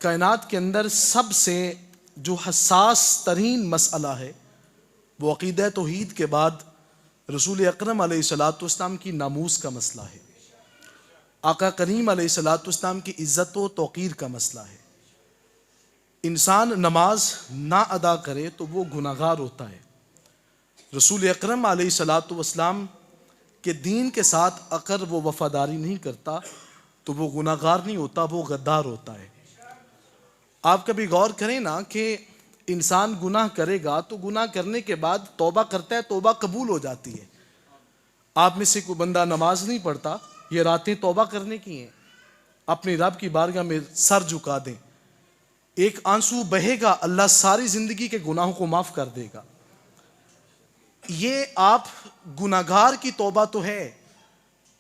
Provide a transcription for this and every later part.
کائنات کے اندر سب سے جو حساس ترین مسئلہ ہے وہ عقیدہ توحید کے بعد رسول اکرم علیہ الصلوۃ والسلام کی ناموس کا مسئلہ ہے، آقا کریم علیہ الصلوۃ والسلام کی عزت و توقیر کا مسئلہ ہے۔ انسان نماز نہ ادا کرے تو وہ گناہگار ہوتا ہے۔ رسول اکرم علیہ الصلوۃ والسلام کے دین کے ساتھ اگر وہ وفاداری نہیں کرتا تو وہ گناہگار نہیں ہوتا، وہ غدار ہوتا ہے۔ آپ کبھی غور کریں نا کہ انسان گناہ کرے گا تو گناہ کرنے کے بعد توبہ کرتا ہے، توبہ قبول ہو جاتی ہے۔ آپ میں سے کوئی بندہ نماز نہیں پڑھتا، یہ راتیں توبہ کرنے کی ہیں، اپنے رب کی بارگاہ میں سر جھکا دیں، ایک آنسو بہے گا، اللہ ساری زندگی کے گناہوں کو معاف کر دے گا۔ یہ آپ گناہگار کی توبہ تو ہے۔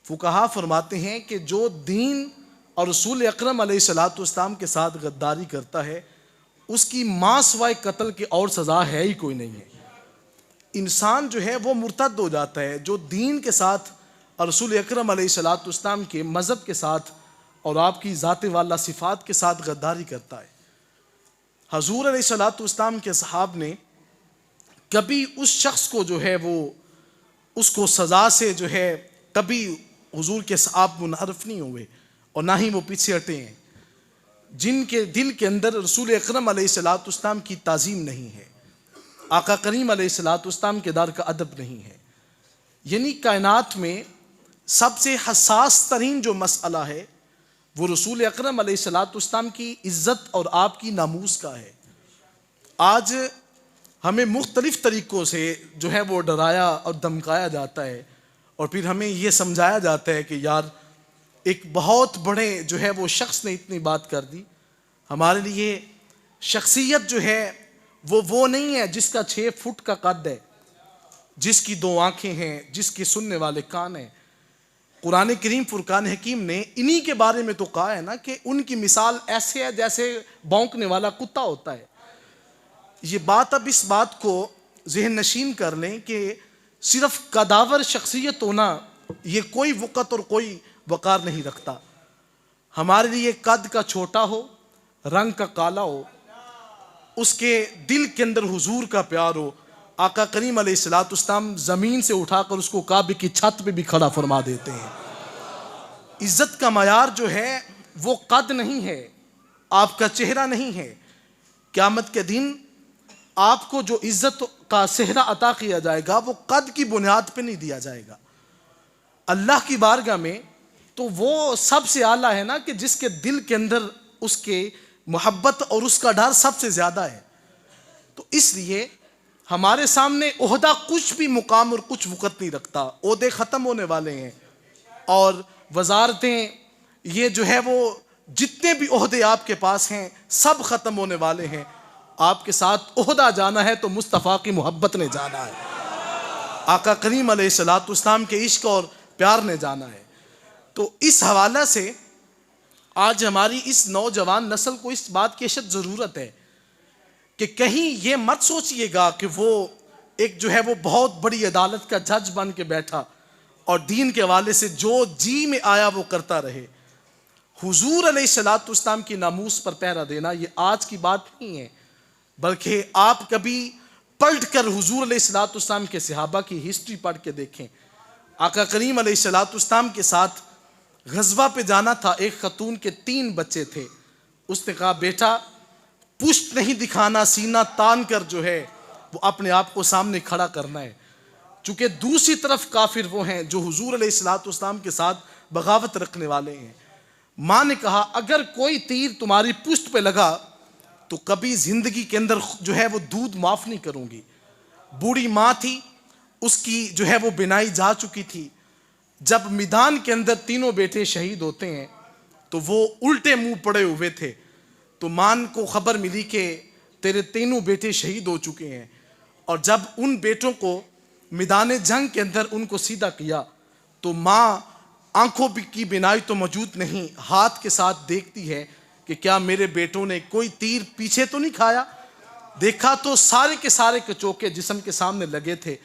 فقہا فرماتے ہیں کہ جو دین اور رسول اکرم علیہ الصلوۃ والسلام کے ساتھ غداری کرتا ہے اس کی ماں سوائے قتل کی اور سزا ہے ہی کوئی نہیں ہے۔ انسان جو ہے وہ مرتد ہو جاتا ہے جو دین کے ساتھ اور رسول اکرم علیہ الصلوۃ والسلام کے مذہب کے ساتھ اور آپ کی ذات والا صفات کے ساتھ غداری کرتا ہے۔ حضور علیہ الصلوۃ والسلام کے صحاب نے کبھی اس شخص کو جو ہے وہ اس کو سزا سے جو ہے کبھی حضور کے صحاب منحرف نہیں ہوئے اور نہ ہی وہ پیچھے ہٹے ہیں، جن کے دل کے اندر رسول اکرم علیہ الصلوۃ والسلام کی تعظیم نہیں ہے، آقا کریم علیہ الصلوۃ والسلام کے دار کا ادب نہیں ہے۔ یعنی کائنات میں سب سے حساس ترین جو مسئلہ ہے وہ رسول اکرم علیہ الصلوۃ والسلام کی عزت اور آپ کی ناموس کا ہے۔ آج ہمیں مختلف طریقوں سے جو ہے وہ ڈرایا اور دھمکایا جاتا ہے اور پھر ہمیں یہ سمجھایا جاتا ہے کہ یار ایک بہت بڑے جو ہے وہ شخص نے اتنی بات کر دی۔ ہمارے لیے شخصیت جو ہے وہ نہیں ہے جس کا 6 فٹ کا قد ہے، جس کی 2 آنکھیں ہیں، جس کے سننے والے کان ہیں۔ قرآن کریم فرقان حکیم نے انہی کے بارے میں تو کہا ہے نا کہ ان کی مثال ایسے ہے جیسے بھونکنے والا کتا ہوتا ہے۔ یہ بات اب اس بات کو ذہن نشین کر لیں کہ صرف قداور شخصیت ہونا یہ کوئی وقت اور کوئی وقار نہیں رکھتا۔ ہمارے لیے قد کا چھوٹا ہو، رنگ کا کالا ہو، اس کے دل کے اندر حضور کا پیار ہو، آقا کریم علیہ الصلوۃ والسلام زمین سے اٹھا کر اس کو کعبے کی چھت پہ بھی کھڑا فرما دیتے ہیں۔ عزت کا معیار جو ہے وہ قد نہیں ہے، آپ کا چہرہ نہیں ہے۔ قیامت کے دن آپ کو جو عزت کا صحرا عطا کیا جائے گا وہ قد کی بنیاد پہ نہیں دیا جائے گا۔ اللہ کی بارگاہ میں تو وہ سب سے اعلیٰ ہے نا کہ جس کے دل کے اندر اس کے محبت اور اس کا ڈر سب سے زیادہ ہے۔ تو اس لیے ہمارے سامنے عہدہ کچھ بھی مقام اور کچھ وقت نہیں رکھتا، عہدے ختم ہونے والے ہیں اور وزارتیں یہ جو ہے وہ جتنے بھی عہدے آپ کے پاس ہیں سب ختم ہونے والے ہیں۔ آپ کے ساتھ عہدہ جانا ہے تو مصطفیٰ کی محبت نے جانا ہے، آقا کریم علیہ الصلوۃ والسلام کے عشق اور پیار نے جانا ہے۔ تو اس حوالہ سے آج ہماری اس نوجوان نسل کو اس بات کی اشد ضرورت ہے کہ کہیں یہ مت سوچئے گا کہ وہ ایک جو ہے وہ بہت بڑی عدالت کا جج بن کے بیٹھا اور دین کے حوالے سے جو جی میں آیا وہ کرتا رہے۔ حضور علیہ الصلوۃ والسلام کی ناموس پر پہرا دینا یہ آج کی بات نہیں ہے، بلکہ آپ کبھی پلٹ کر حضور علیہ الصلوۃ والسلام کے صحابہ کی ہسٹری پڑھ کے دیکھیں۔ آقا کریم علیہ الصلوۃ والسلام کے ساتھ غزوہ پہ جانا تھا، ایک خاتون کے 3 بچے تھے، اس نے کہا بیٹا پشت نہیں دکھانا، سینہ تان کر جو ہے وہ اپنے آپ کو سامنے کھڑا کرنا ہے، چونکہ دوسری طرف کافر وہ ہیں جو حضور علیہ الصلوۃ والسلام کے ساتھ بغاوت رکھنے والے ہیں۔ ماں نے کہا اگر کوئی تیر تمہاری پشت پہ لگا تو کبھی زندگی کے اندر جو ہے وہ دودھ معاف نہیں کروں گی۔ بوڑھی ماں تھی، اس کی جو ہے وہ بینائی جا چکی تھی۔ جب میدان کے اندر 3 بیٹے شہید ہوتے ہیں تو وہ الٹے منہ پڑے ہوئے تھے، تو ماں کو خبر ملی کہ تیرے 3 بیٹے شہید ہو چکے ہیں، اور جب ان بیٹوں کو میدان جنگ کے اندر ان کو سیدھا کیا تو ماں آنکھوں کی بینائی تو موجود نہیں، ہاتھ کے ساتھ دیکھتی ہے کہ کیا میرے بیٹوں نے کوئی تیر پیچھے تو نہیں کھایا۔ دیکھا تو سارے کے سارے کچوکے جسم کے سامنے لگے تھے،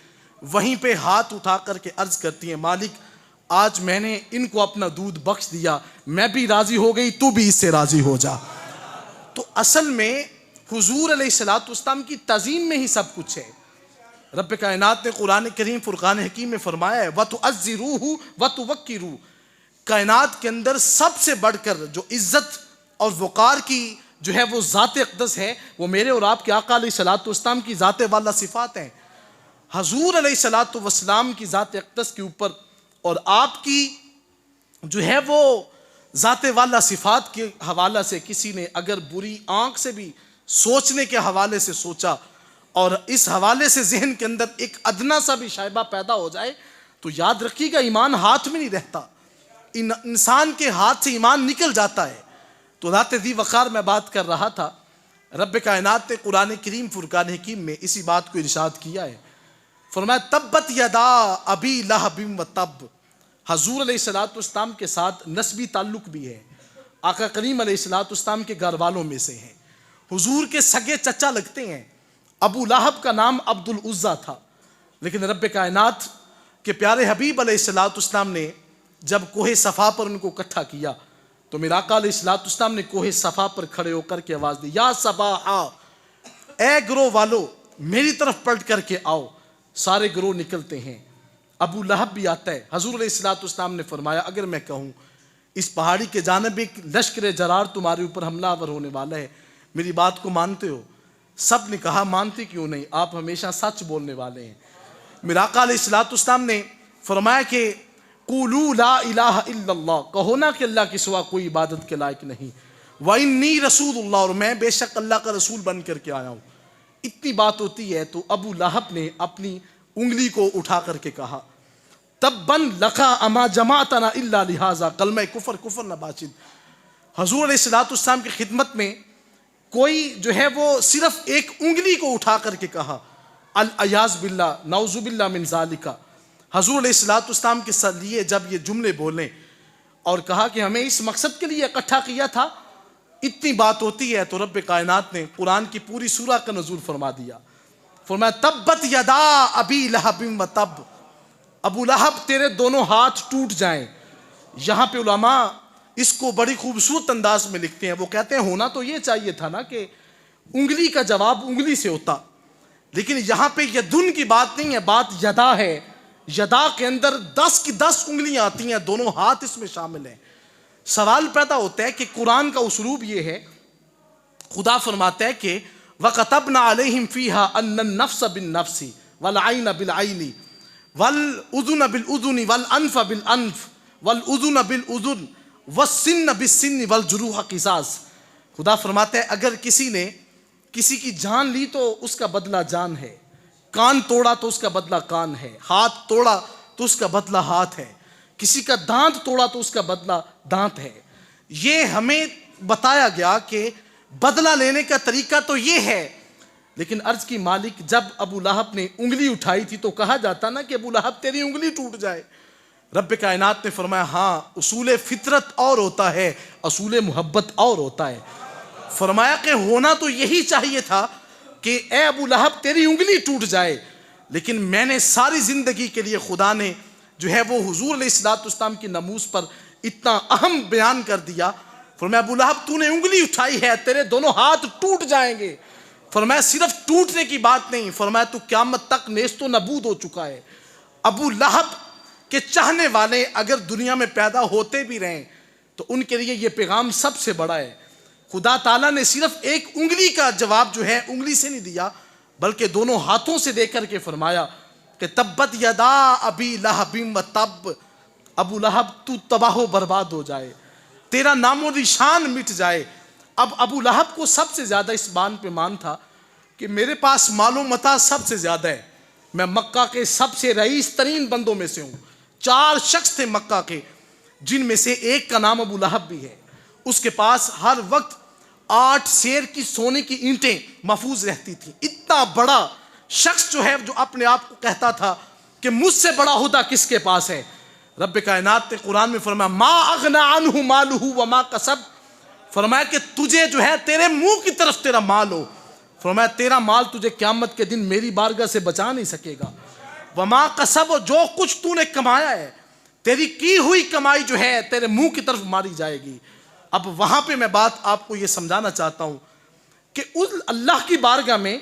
وہیں پہ ہاتھ اٹھا کر کے عرض کرتی ہیں مالک آج میں نے ان کو اپنا دودھ بخش دیا، میں بھی راضی ہو گئی، تو بھی اس سے راضی ہو جا۔ تو اصل میں حضور علیہ الصلوۃ والسلام کی تعظیم میں ہی سب کچھ ہے۔ رب کائنات نے قرآن کریم فرقان حکیم میں فرمایا ہے وَتُعَزِّرُوهُ وَتُوَقِّرُوهُ، کائنات کے اندر سب سے بڑھ کر جو عزت اور وقار کی جو ہے وہ ذات اقدس ہے، وہ میرے اور آپ کے آقا علیہ الصلوۃ والسلام کی ذات والا صفات ہیں۔ حضور علیہ الصلوۃ والسلام کی ذات اقدس کے اوپر اور آپ کی جو ہے وہ ذات والا صفات کے حوالے سے کسی نے اگر بری آنکھ سے بھی سوچنے کے حوالے سے سوچا اور اس حوالے سے ذہن کے اندر ایک ادنا سا بھی شائبہ پیدا ہو جائے تو یاد رکھیے گا ایمان ہاتھ میں نہیں رہتا، انسان کے ہاتھ سے ایمان نکل جاتا ہے۔ تو ذات ذی وقار میں بات کر رہا تھا، رب کائنات نے قرآن کریم فرقان حکیم میں اسی بات کو ارشاد کیا ہے، فرمایا تبت یدا ابی لہب وتب۔ حضور علیہ الصلوۃ والسلام کے ساتھ نسبی تعلق بھی ہے، آقا کریم علیہ الصلوۃ والسلام کے گھر والوں میں سے ہیں، حضور کے سگے چچا لگتے ہیں۔ ابو لہب کا نام عبد العزیٰ تھا، لیکن رب کائنات کے پیارے حبیب علیہ الصلوۃ والسلام نے جب کوہ صفا پر ان کو اکٹھا کیا تو میرا آقا علیہ الصلوۃ والسلام نے کوہ صفا پر کھڑے ہو کر کے آواز دی، یا صباحا، اے گروہ والو میری طرف پلٹ کر کے آؤ۔ سارے گروہ نکلتے ہیں، ابو لہب بھی آتا ہے۔ حضور علیہ الصلوۃ والسلام نے فرمایا اگر میں کہوں اس پہاڑی کے جانب ایک لشکر جرار تمہارے اوپر حملہ آور ہونے والا ہے، میری بات کو مانتے ہو؟ سب نے کہا مانتے کیوں نہیں، آپ ہمیشہ سچ بولنے والے ہیں۔ میرا آقا علیہ الصلوۃ والسلام نے فرمایا کہ قولوا لا الہ الا اللہ، کہو نا کہ اللہ کے سوا کوئی عبادت کے لائق نہیں، وانی رسول اللہ، اور میں بے شک اللہ کا رسول بن کر کے آیا ہوں۔ اتنی بات ہوتی ہے تو ابو لہب نے اپنی انگلی کو اٹھا کر کے کہا تبن لکا اما جماعتنا الا لہذا، کلمہ کفر نہ باشد۔ حضور علیہ الصلوۃ والسلام کی خدمت میں کوئی جو ہے وہ صرف ایک انگلی کو اٹھا کر کے کہا العیاذ باللہ نعوذ باللہ من ذالک۔ حضور علیہ الصلوۃ والسلام کے لیے جب یہ جملے بولیں اور کہا کہ ہمیں اس مقصد کے لیے اکٹھا کیا تھا، اتنی بات ہوتی ہے تو رب کائنات نے قرآن کی پوری سورہ کا نزول فرما دیا، فرمایا تبت یدا ابی لہب وتب، ابو لہب تیرے دونوں ہاتھ ٹوٹ جائیں۔ یہاں پہ علماء اس کو بڑی خوبصورت انداز میں لکھتے ہیں، وہ کہتے ہیں ہونا تو یہ چاہیے تھا نا کہ انگلی کا جواب انگلی سے ہوتا، لیکن یہاں پہ یدن کی بات نہیں ہے، بات یدا ہے۔ یدا کے اندر 10 کی 10 انگلیاں آتی ہیں، دونوں ہاتھ اس میں شامل ہیں۔ سوال پیدا ہوتا ہے کہ قرآن کا اسلوب یہ ہے، خدا فرماتا ہے کہ وَكَتَبْنَا عَلَيْهِمْ فِيهَا أَنَّ النَّفْسَ بِالنَّفْسِ وَالْعَيْنَ بِالْعَيْنِ وَالْأُذُنَ بِالْأُذُنِ وَالْأَنْفَ بِالْأَنْفِ وَالْأُذُنَ بِالْأُذُنِ وَالسِّنَّ بِالسِّنِّ وَالْجُرُوحَ قِصَاص۔ خدا فرماتا ہے اگر کسی نے کسی کی جان لی تو اس کا بدلہ جان ہے، کان توڑا تو اس کا بدلہ کان ہے، ہاتھ توڑا تو اس کا بدلہ ہاتھ ہے، کسی کا دانت توڑا تو اس کا بدلہ دانت ہے۔ یہ ہمیں بتایا گیا کہ بدلہ لینے کا طریقہ تو یہ ہے، لیکن عرض کی مالک جب ابو لہب نے انگلی اٹھائی تھی تو کہا جاتا نا کہ ابو لہب تیری انگلی ٹوٹ جائے۔ رب کائنات نے فرمایا ہاں اصول فطرت اور ہوتا ہے، اصول محبت اور ہوتا ہے۔ فرمایا کہ ہونا تو یہی چاہیے تھا کہ اے ابو لہب تیری انگلی ٹوٹ جائے، لیکن میں نے ساری زندگی کے لیے خدا نے جو ہے وہ حضور علیہ الصلوۃ والسلام کی ناموس پر اتنا اہم بیان کر دیا۔ فرمایا ابو لہب تو نے انگلی اٹھائی ہے، تیرے دونوں ہاتھ ٹوٹ جائیں گے۔ فرمایا صرف ٹوٹنے کی بات نہیں، فرمایا تو قیامت تک نیست و نبود ہو چکا ہے۔ ابو لہب کے چاہنے والے اگر دنیا میں پیدا ہوتے بھی رہیں تو ان کے لیے یہ پیغام سب سے بڑا ہے۔ خدا تعالیٰ نے صرف ایک انگلی کا جواب جو ہے انگلی سے نہیں دیا، بلکہ دونوں ہاتھوں سے دے کر کے فرمایا کہ تبت یدا ابی لہب وتب، ابو لہب تو تباہ و برباد ہو جائے، تیرا نام و نشان مٹ جائے۔ اب ابو لہب کو سب سے زیادہ اس بات پہ مان تھا کہ میرے پاس مال و متاع سب سے زیادہ ہے، میں مکہ کے سب سے رئیس ترین بندوں میں سے ہوں۔ 4 شخص تھے مکہ کے جن میں سے ایک کا نام ابو لہب بھی ہے، اس کے پاس ہر وقت 8 سیر کی سونے کی اینٹیں محفوظ رہتی تھیں۔ اتنا بڑا شخص جو ہے جو اپنے آپ کو کہتا تھا کہ مجھ سے بڑا عہدہ کس کے پاس ہے۔ رب کائنات نے قرآن میں فرمایا ما اغنى عنہ مالہ وما کسب، فرمایا کہ تجھے جو ہے تیرے منہ کی طرف تیرا مال ہو، فرمایا تیرا مال تجھے قیامت کے دن میری بارگاہ سے بچا نہیں سکے گا۔ وما کسب، جو کچھ تو نے کمایا ہے تیری کی ہوئی کمائی جو ہے تیرے منہ کی طرف ماری جائے گی۔ اب وہاں پہ میں بات آپ کو یہ سمجھانا چاہتا ہوں کہ اللہ کی بارگاہ میں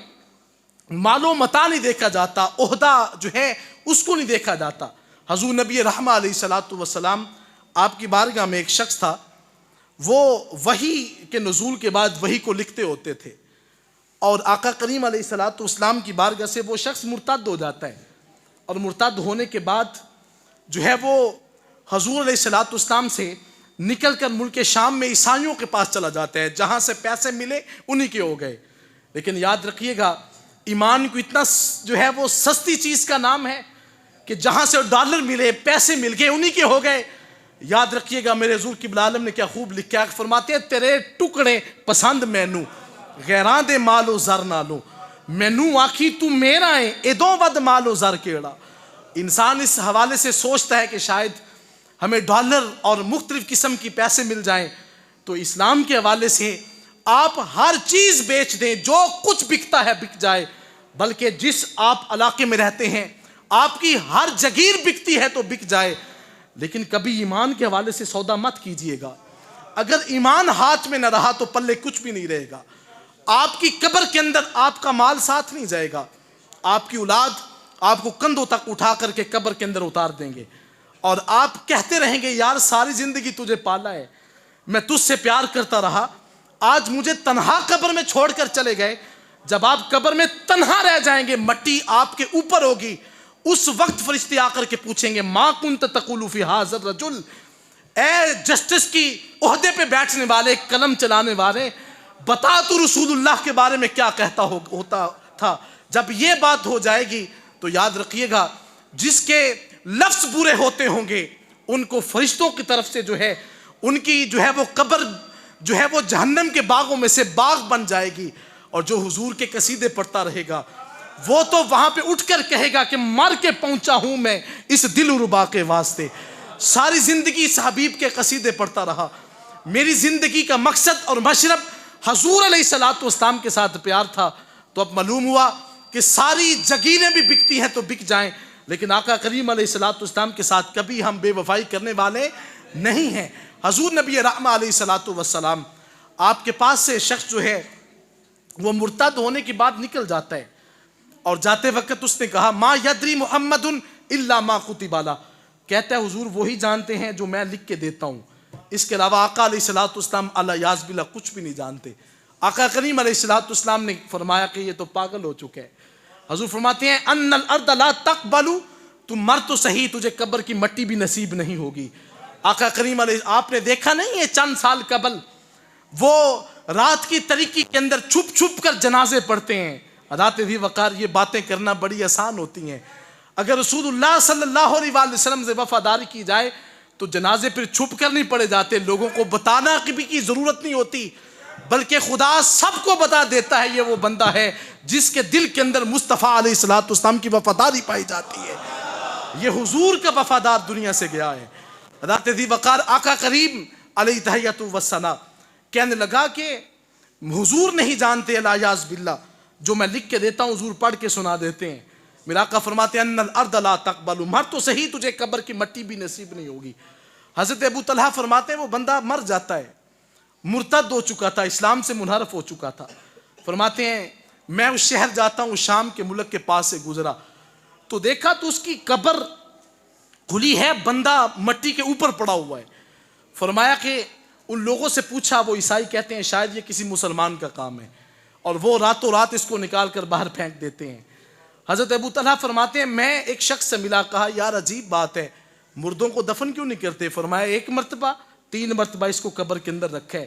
مال و متاع نہیں دیکھا جاتا، عہدہ جو ہے اس کو نہیں دیکھا جاتا۔ حضور نبی رحمہ علیہ الصلوۃ والسلام آپ کی بارگاہ میں ایک شخص تھا، وہ وحی کے نزول کے بعد وحی کو لکھتے ہوتے تھے، اور آقا کریم علیہ الصلوۃ والسلام کی بارگاہ سے وہ شخص مرتد ہو جاتا ہے، اور مرتد ہونے کے بعد جو ہے وہ حضور علیہ الصلوۃ والسلام سے نکل کر ملک شام میں عیسائیوں کے پاس چلا جاتا ہے، جہاں سے پیسے ملے انہی کے ہو گئے۔ لیکن یاد رکھیے گا، ایمان کو اتنا جو ہے وہ سستی چیز کا نام ہے کہ جہاں سے ڈالر ملے، پیسے مل گئے، انہی کے ہو گئے۔ یاد رکھیے گا، میرے حضور قبلہ عالم نے کیا خوب لکھا ہے، فرماتے ہیں تیرے ٹکڑے پسند مینو، غیراں دے مال و زر نالو، مینو آکھی تو میرا ہے ادوں ود مال و زر کیڑا۔ انسان اس حوالے سے سوچتا ہے کہ شاید ہمیں ڈالر اور مختلف قسم کی پیسے مل جائیں، تو اسلام کے حوالے سے آپ ہر چیز بیچ دیں، جو کچھ بکتا ہے بک جائے، بلکہ جس آپ علاقے میں رہتے ہیں آپ کی ہر جگیر بکتی ہے تو بک جائے، لیکن کبھی ایمان کے حوالے سے سودا مت کیجئے گا۔ اگر ایمان ہاتھ میں نہ رہا تو پلے کچھ بھی نہیں رہے گا۔ آپ کی قبر کے اندر آپ کا مال ساتھ نہیں جائے گا، آپ کی اولاد آپ کو کندھوں تک اٹھا کر کے قبر کے اندر اتار دیں گے، اور آپ کہتے رہیں گے یار ساری زندگی تجھے پالا ہے، میں تجھ سے پیار کرتا رہا، آج مجھے تنہا قبر میں چھوڑ کر چلے گئے۔ جب آپ قبر میں تنہا رہ جائیں گے، مٹی آپ کے اوپر ہوگی، اس وقت فرشتے آ کر کے پوچھیں گے ما کنت تقول فی ھذا الرجل، اے جسٹس کی عہدے پہ بیٹھنے والے، قلم چلانے والے، بتا تو رسول اللہ کے بارے میں کیا کہتا ہوتا تھا۔ جب یہ بات ہو جائے گی تو یاد رکھیے گا، جس کے لفظ برے ہوتے ہوں گے ان کو فرشتوں کی طرف سے جو ہے ان کی جو ہے وہ قبر جو ہے وہ جہنم کے باغوں میں سے باغ بن جائے گی، اور جو حضور کے قصیدے پڑھتا رہے گا وہ تو وہاں پہ اٹھ کر کہے گا کہ مر کے پہنچا ہوں میں اس دل ربا کے واسطے، ساری زندگی اس حبیب کے قصیدے پڑھتا رہا، میری زندگی کا مقصد اور مشرب حضور علیہ الصلوۃ والسلام کے ساتھ پیار تھا۔ تو اب معلوم ہوا کہ ساری جگیریں بھی بکتی ہیں تو بک جائیں، لیکن آقا کریم علیہ الصلوۃ والسلام کے ساتھ کبھی ہم بے وفائی کرنے والے نہیں ہیں۔ حضور نبی رحمہ علیہ الصلوۃ والسلام آپ کے پاس سے شخص جو ہے وہ مرتد ہونے کی بات نکل جاتا ہے، اور جاتے وقت اس نے کہا ما یدری محمد الا ما کتب له، کہتا ہے حضور وہی جانتے ہیں جو میں لکھ کے دیتا ہوں، اس کے علاوہ آقا علیہ الصلوۃ والسلام الیاذ باللہ کچھ بھی نہیں جانتے۔ آقا کریم علیہ الصلوۃ والسلام نے فرمایا کہ یہ تو پاگل ہو چکے ہے۔ حضور فرماتے ہیں ان الارض لا تقبل، تم مر تو صحیح تجھے قبر کی مٹی بھی نصیب نہیں ہوگی۔ آقا کریم علیہ، آپ نے دیکھا نہیں ہے چند سال قبل وہ رات کی تاریکی کے اندر چھپ چھپ کر جنازے پڑھتے ہیں۔ حضرات ذی وقار یہ باتیں کرنا بڑی آسان ہوتی ہیں، اگر رسول اللہ صلی اللہ علیہ وآلہ وسلم سے وفاداری کی جائے تو جنازے پھر چھپ کر نہیں پڑے جاتے، لوگوں کو بتانا کی ضرورت نہیں ہوتی، بلکہ خدا سب کو بتا دیتا ہے یہ وہ بندہ ہے جس کے دل کے اندر مصطفیٰ علیہ الصلوۃ والسلام کی وفاداری پائی جاتی ہے، یہ حضور کا وفادار دنیا سے گیا ہے۔ حضرت ذی وقار آقا کریم علیہ تحیۃ والثناء کہنے لگا کہ حضور نہیں جانتے الیاذ باللہ، جو میں لکھ کے دیتا ہوں حضور پڑھ کے سنا دیتے ہیں۔ میرا آقا فرماتے ہیں ان الارض لا تقبل، مر تو صحیح تجھے قبر کی مٹی بھی نصیب نہیں ہوگی۔ حضرت ابو طلحہ فرماتے ہیں وہ بندہ مر جاتا ہے، مرتد ہو چکا تھا، اسلام سے منحرف ہو چکا تھا۔ فرماتے ہیں میں اس شہر جاتا ہوں، شام کے ملک کے پاس سے گزرا تو دیکھا تو اس کی قبر کھلی ہے، بندہ مٹی کے اوپر پڑا ہوا ہے۔ فرمایا کہ ان لوگوں سے پوچھا، وہ عیسائی کہتے ہیں شاید یہ کسی مسلمان کا کام ہے، اور وہ راتوں رات اس کو نکال کر باہر پھینک دیتے ہیں۔ حضرت ابو طلحہ فرماتے ہیں میں ایک شخص سے ملا، کہا یار عجیب بات ہے، مردوں کو دفن کیوں نہیں کرتے؟ فرمایا ایک مرتبہ 3 مرتبہ اس کو قبر کے اندر رکھا ہے،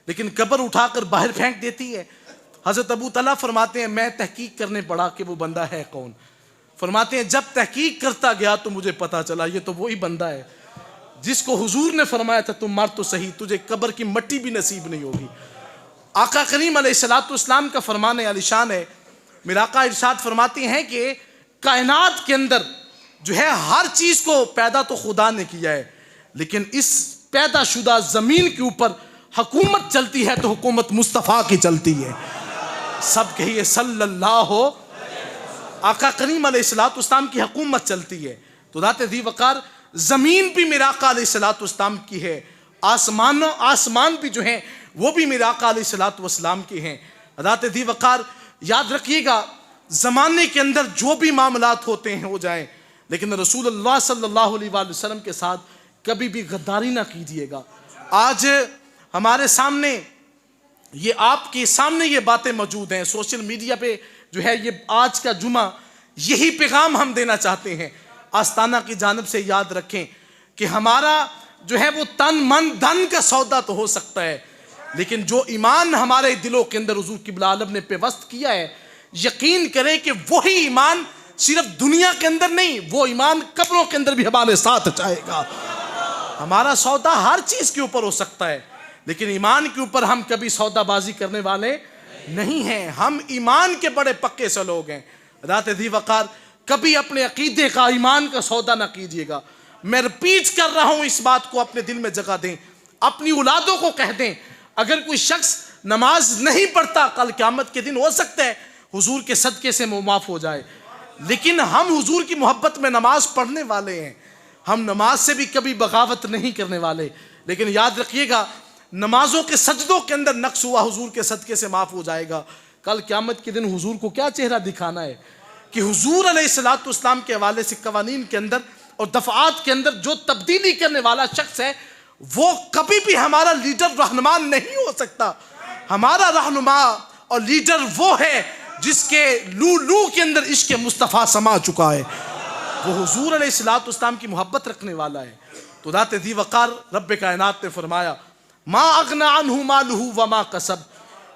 لیکن قبر اٹھا کر باہر پھینک دیتی ہے۔ حضرت ابو طلحہ فرماتے ہیں میں تحقیق کرنے پڑا کہ وہ بندہ ہے کون۔ فرماتے ہیں جب تحقیق کرتا گیا تو مجھے پتا چلا یہ تو وہی بندہ ہے جس کو حضور نے فرمایا تھا تم مر تو صحیح تجھے قبر کی مٹی بھی نصیب نہیں ہوگی۔ آقا کریم علیہ الصلوۃ والسلام کا فرمان عالی شان ہے، میرا آقا ارشاد فرماتے ہیں کہ کائنات کے اندر جو ہے ہر چیز کو پیدا تو خدا نے کیا ہے، لیکن اس پیدا شدہ زمین کے اوپر حکومت چلتی ہے تو حکومت مصطفیٰ کی چلتی ہے۔ سب کہیے صلی اللہ ہو، آقا کریم علیہ الصلوۃ والسلام کی حکومت چلتی ہے۔ تو ذات ذی وقار زمین بھی میرا آقا علیہ الصلوۃ والسلام کی ہے، آسمان بھی جو ہیں وہ بھی میرے آقا علیہ الصلوۃ والسلام کے ہیں۔ حضرات ذی وقار یاد رکھیے گا، زمانے کے اندر جو بھی معاملات ہوتے ہیں ہو جائیں، لیکن رسول اللہ صلی اللہ علیہ وآلہ وسلم کے ساتھ کبھی بھی غداری نہ کیجیے گا۔ آج ہمارے سامنے یہ آپ کے سامنے یہ باتیں موجود ہیں، سوشل میڈیا پہ جو ہے یہ آج کا جمعہ یہی پیغام ہم دینا چاہتے ہیں۔ آستانہ کی جانب سے یاد رکھیں کہ ہمارا جو ہے وہ تن من دھن کا سودا تو ہو سکتا ہے، لیکن جو ایمان ہمارے دلوں کے اندر حضور قبلہ عالم نے پیوست کیا ہے، یقین کریں کہ وہی ایمان صرف دنیا کے اندر نہیں، وہ ایمان قبروں کے اندر بھی ہمارے ساتھ جائے گا۔ ہمارا سودا ہر چیز کے اوپر ہو سکتا ہے، لیکن ایمان کے اوپر ہم کبھی سودا بازی کرنے والے نہیں ہیں۔ ہم ایمان کے بڑے پکے سے لوگ ہیں۔ حضرات ذی وقار کبھی اپنے عقیدے کا، ایمان کا سودا نہ کیجیے گا۔ میں رپیٹ کر رہا ہوں، اس بات کو اپنے دل میں جگہ دیں، اپنی اولادوں کو کہہ دیں، اگر کوئی شخص نماز نہیں پڑھتا، کل قیامت کے دن ہو سکتا ہے حضور کے صدقے سے وہ معاف ہو جائے، لیکن ہم حضور کی محبت میں نماز پڑھنے والے ہیں، ہم نماز سے بھی کبھی بغاوت نہیں کرنے والے۔ لیکن یاد رکھیے گا، نمازوں کے سجدوں کے اندر نقص ہوا حضور کے صدقے سے معاف ہو جائے گا۔ کل قیامت کے دن حضور کو کیا چہرہ دکھانا ہے کہ حضور علیہ الصلوۃ والسلام کے حوالے سے قوانین کے اندر اور دفعات کے اندر جو تبدیلی کرنے والا شخص ہے وہ کبھی بھی ہمارا لیڈر رہنما نہیں ہو سکتا۔ ہمارا رہنما اور لیڈر وہ ہے جس کے لو کے اندر عشق مصطفیٰ سما چکا ہے، وہ حضور علیہ الصلوۃ والسلام کی محبت رکھنے والا ہے۔ تو ذات ذی وقار رب کائنات نے فرمایا ما اغنى عنہ مالہ وما کسب،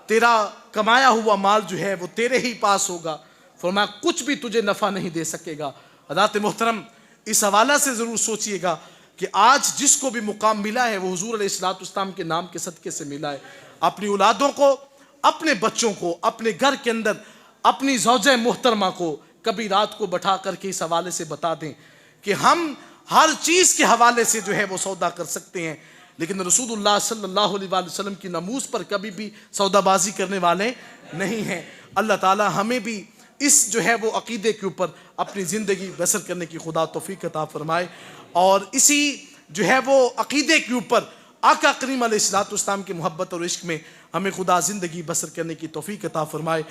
تیرا کمایا ہوا مال جو ہے وہ تیرے ہی پاس ہوگا، فرمایا کچھ بھی تجھے نفع نہیں دے سکے گا۔ حضرات محترم اس حوالہ سے ضرور سوچئے گا کہ آج جس کو بھی مقام ملا ہے وہ حضور علیہ الصلوۃ والسلام کے نام کے صدقے سے ملا ہے۔ اپنی اولادوں کو، اپنے بچوں کو، اپنے گھر کے اندر اپنی زوجہ محترمہ کو کبھی رات کو بٹھا کر کے اس حوالے سے بتا دیں کہ ہم ہر چیز کے حوالے سے جو ہے وہ سودا کر سکتے ہیں، لیکن رسول اللہ صلی اللہ علیہ وآلہ وسلم کی ناموس پر کبھی بھی سودا بازی کرنے والے نہیں ہیں۔ اللہ تعالی ہمیں بھی اس جو ہے وہ عقیدے کے اوپر اپنی زندگی بسر کرنے کی خدا توفیق عطا فرمائے، اور اسی جو ہے وہ عقیدے کے اوپر آقا کریم علیہ الصلوۃ والسلام کی محبت اور عشق میں ہمیں خدا زندگی بسر کرنے کی توفیق عطا فرمائے۔